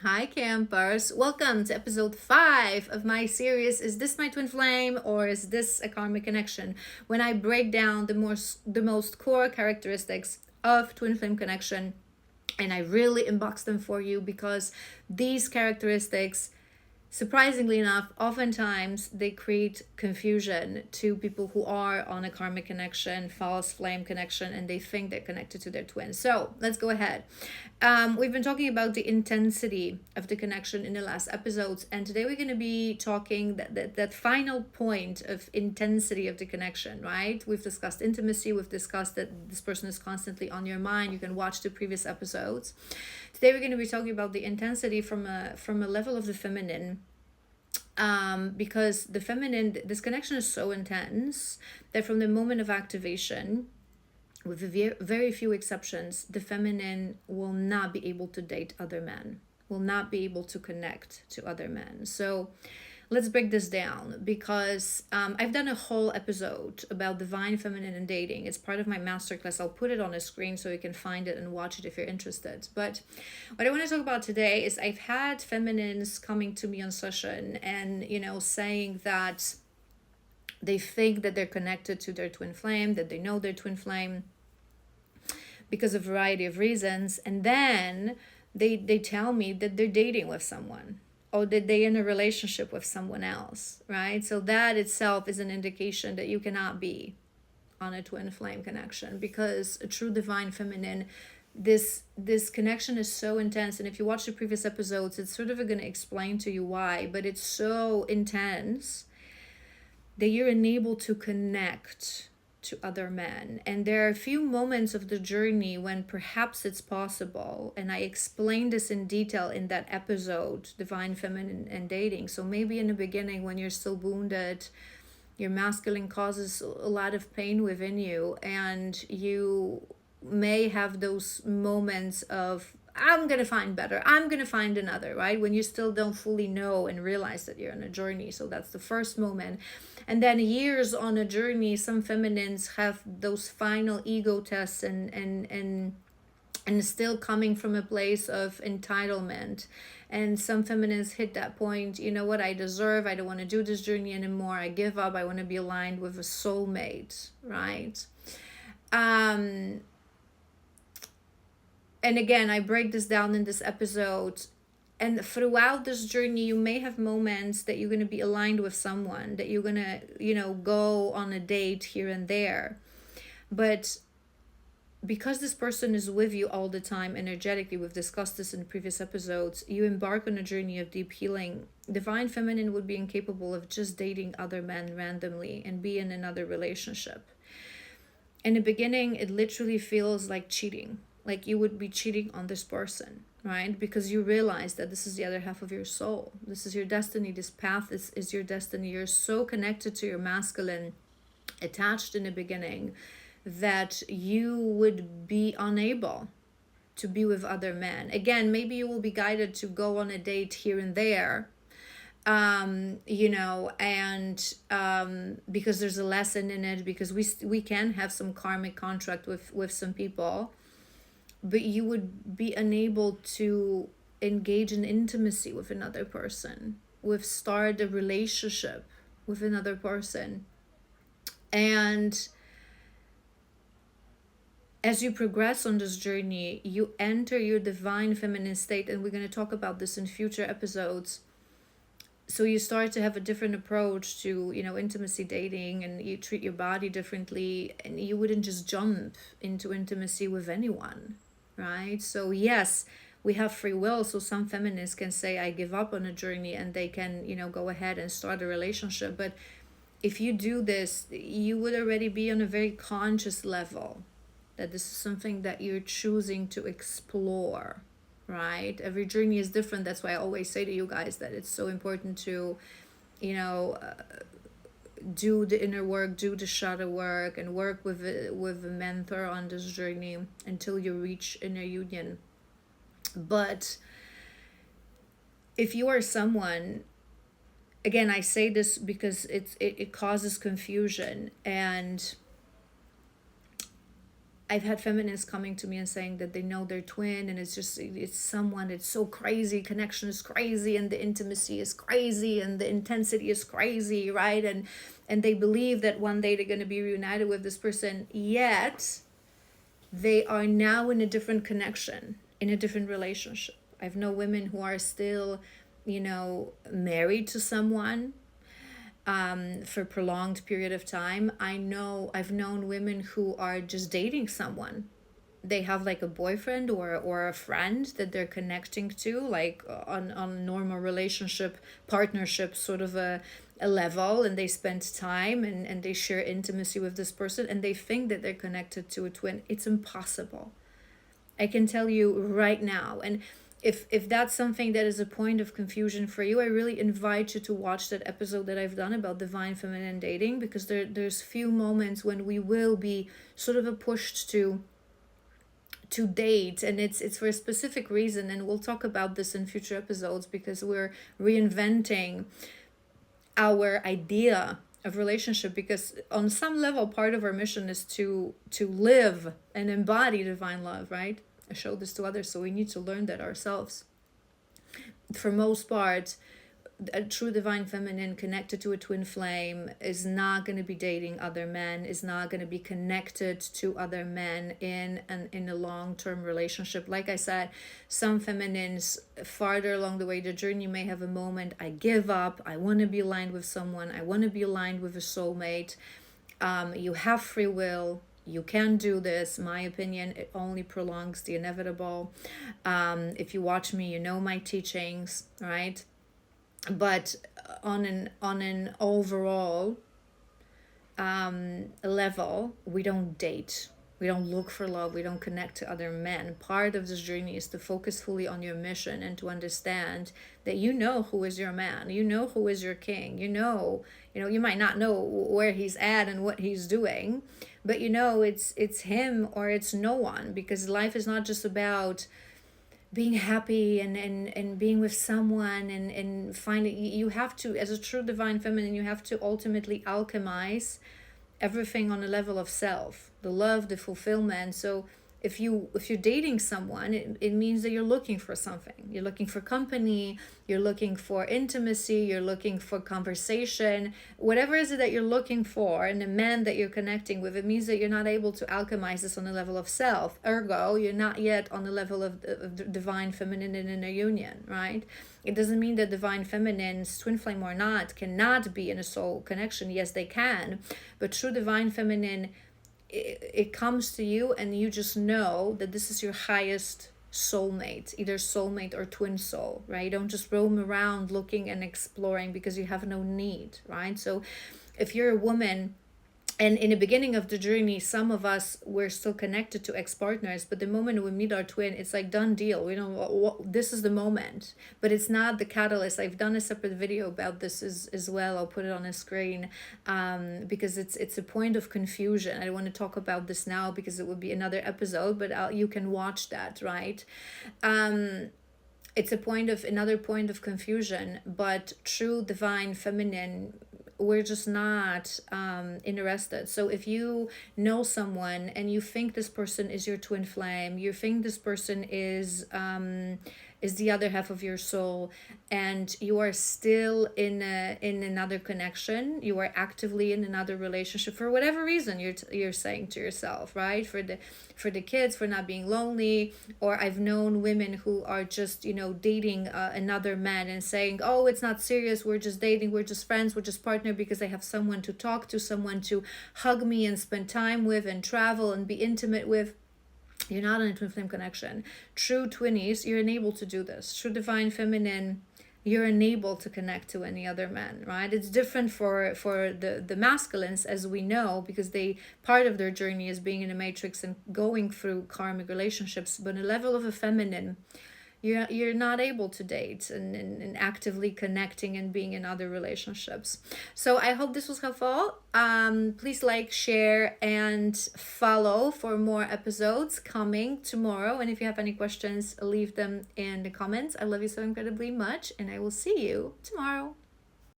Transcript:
Hi, campers. Welcome to episode 5 of my series Is This My Twin Flame or Is This a Karmic Connection? When I break down the most core characteristics of twin flame connection, and I really unbox them for you because these characteristics, surprisingly enough, oftentimes they create confusion to people who are on a karmic connection, false flame connection, and they think they're connected to their twin. So let's go ahead. We've been talking about the intensity of the connection in the last episodes, and today we're going to be talking that final point of intensity of the connection, right? We've discussed intimacy, we've discussed that this person is constantly on your mind. You can watch the previous episodes. Today we're going to be talking about the intensity from a level of the feminine, because the feminine, this connection is so intense that from the moment of activation, with very few exceptions, the feminine will not be able to date other men, will not be able to connect to other men. So let's break this down, because I've done a whole episode about divine feminine and dating. It's part of my masterclass. I'll put it on the screen so you can find it and watch it if you're interested. But what I want to talk about today is I've had feminines coming to me on session and, saying that they think that they're connected to their twin flame, that they know their twin flame because of a variety of reasons. And then they tell me that they're dating with someone, or that they're in a relationship with someone else, right? So that itself is an indication that you cannot be on a twin flame connection, because a true divine feminine, this connection is so intense. And if you watch the previous episodes, it's sort of going to explain to you why, but it's so intense that you're unable to connect to other men. And there are a few moments of the journey when perhaps it's possible, and I explained this in detail in that episode, Divine Feminine and Dating. So maybe in the beginning, when you're still wounded, your masculine causes a lot of pain within you, and you may have those moments of, I'm going to find better, I'm going to find another, right? When you still don't fully know and realize that you're on a journey. So that's the first moment. And then years on a journey, some feminines have those final ego tests and still coming from a place of entitlement. And some feminines hit that point, you know what, I deserve, I don't want to do this journey anymore, I give up, I want to be aligned with a soulmate, right? And again, I break this down in this episode. And throughout this journey, you may have moments that you're going to be aligned with someone, that you're going to, go on a date here and there. But because this person is with you all the time energetically, we've discussed this in previous episodes, you embark on a journey of deep healing. Divine feminine would be incapable of just dating other men randomly and be in another relationship. In the beginning, it literally feels like cheating. Like you would be cheating on this person, right? Because you realize that this is the other half of your soul. This is your destiny. This path is your destiny. You're so connected to your masculine, attached in the beginning, that you would be unable to be with other men. Again, maybe you will be guided to go on a date here and there, and because there's a lesson in it, because we can have some karmic contract with some people, but you would be unable to engage in intimacy with another person, with start a relationship with another person. And as you progress on this journey, you enter your divine feminine state, and we're going to talk about this in future episodes. So you start to have a different approach to, intimacy dating, and you treat your body differently, and you wouldn't just jump into intimacy with anyone, right? So yes, we have free will. So some feminists can say, I give up on a journey, and they can, go ahead and start a relationship. But if you do this, you would already be on a very conscious level that this is something that you're choosing to explore, right? Every journey is different. That's why I always say to you guys that it's so important to, do the inner work, do the shadow work, and work with a mentor on this journey until you reach inner union. But if you are someone, again, I say this because it causes confusion, and I've had feminists coming to me and saying that they know their twin, and it's someone, it's so crazy, connection is crazy, and the intimacy is crazy, and the intensity is crazy, right? And they believe that one day they're going to be reunited with this person, yet they are now in a different connection, in a different relationship. I've known women who are still, married to someone for a prolonged period of time. I've known women who are just dating someone. They have like a boyfriend or a friend that they're connecting to, like on normal relationship, partnership sort of a level, and they spend time and they share intimacy with this person, and they think that they're connected to a twin. It's impossible. I can tell you right now. And if that's something that is a point of confusion for you, I really invite you to watch that episode that I've done about divine feminine dating, because there's few moments when we will be sort of pushed to date, and it's for a specific reason, and we'll talk about this in future episodes, because we're reinventing our idea of relationship, because on some level part of our mission is to live and embody divine love, right? I show this to others, so we need to learn that ourselves. For most part, a true divine feminine connected to a twin flame is not going to be dating other men, is not going to be connected to other men in a long-term relationship. Like I said, some feminines farther along the way the journey may have a moment, I give up, I want to be aligned with someone, I want to be aligned with a soulmate. You have free will. You can do this. My opinion, it only prolongs the inevitable. If you watch me, you know my teachings, right? But on an overall level, we don't date. We don't look for love. We don't connect to other men. Part of this journey is to focus fully on your mission and to understand that you know who is your man. You know who is your king. You might not know where he's at and what he's doing, but it's him or it's no one, because life is not just about being happy and being with someone and finding. You have to, as a true divine feminine, you have to ultimately alchemize everything on a level of self, the love, the fulfillment. So if you're dating someone, it means that you're looking for something. You're looking for company, you're looking for intimacy, you're looking for conversation, whatever is it that you're looking for in the man that you're connecting with. It means that you're not able to alchemize this on the level of self. Ergo, you're not yet on the level of the divine feminine in a union, right? It doesn't mean that divine feminines, twin flame or not, cannot be in a soul connection. Yes, they can. But true divine feminine, it comes to you and you just know that this is your highest soulmate, either soulmate or twin soul, right? You don't just roam around looking and exploring because you have no need, right? So if you're a woman, and in the beginning of the journey, some of us were still connected to ex-partners, but the moment we meet our twin, it's like done deal. We know this is the moment, but it's not the catalyst. I've done a separate video about this as well. I'll put it on a screen because it's a point of confusion. I don't want to talk about this now because it would be another episode, but you can watch that, right? It's another point of confusion, but true divine feminine, we're just not interested. So if you know someone and you think this person is your twin flame, you think this person is the other half of your soul, and you are still in another connection, you are actively in another relationship for whatever reason, you're saying to yourself, right, for the kids, for not being lonely. Or I've known women who are just dating another man and saying, oh, it's not serious, we're just dating, we're just friends, we're just partner, because I have someone to talk to, someone to hug me and spend time with and travel and be intimate with. You're not in a twin flame connection. True twinnies, you're enabled to do this. True divine feminine, you're enabled to connect to any other man, right? It's different for the masculines, as we know, because part of their journey is being in a matrix and going through karmic relationships. But on a level of a feminine, you're not able to date and actively connecting and being in other relationships. So I hope this was helpful. Please like, share, and follow for more episodes coming tomorrow. And if you have any questions, leave them in the comments. I love you so incredibly much, and I will see you tomorrow.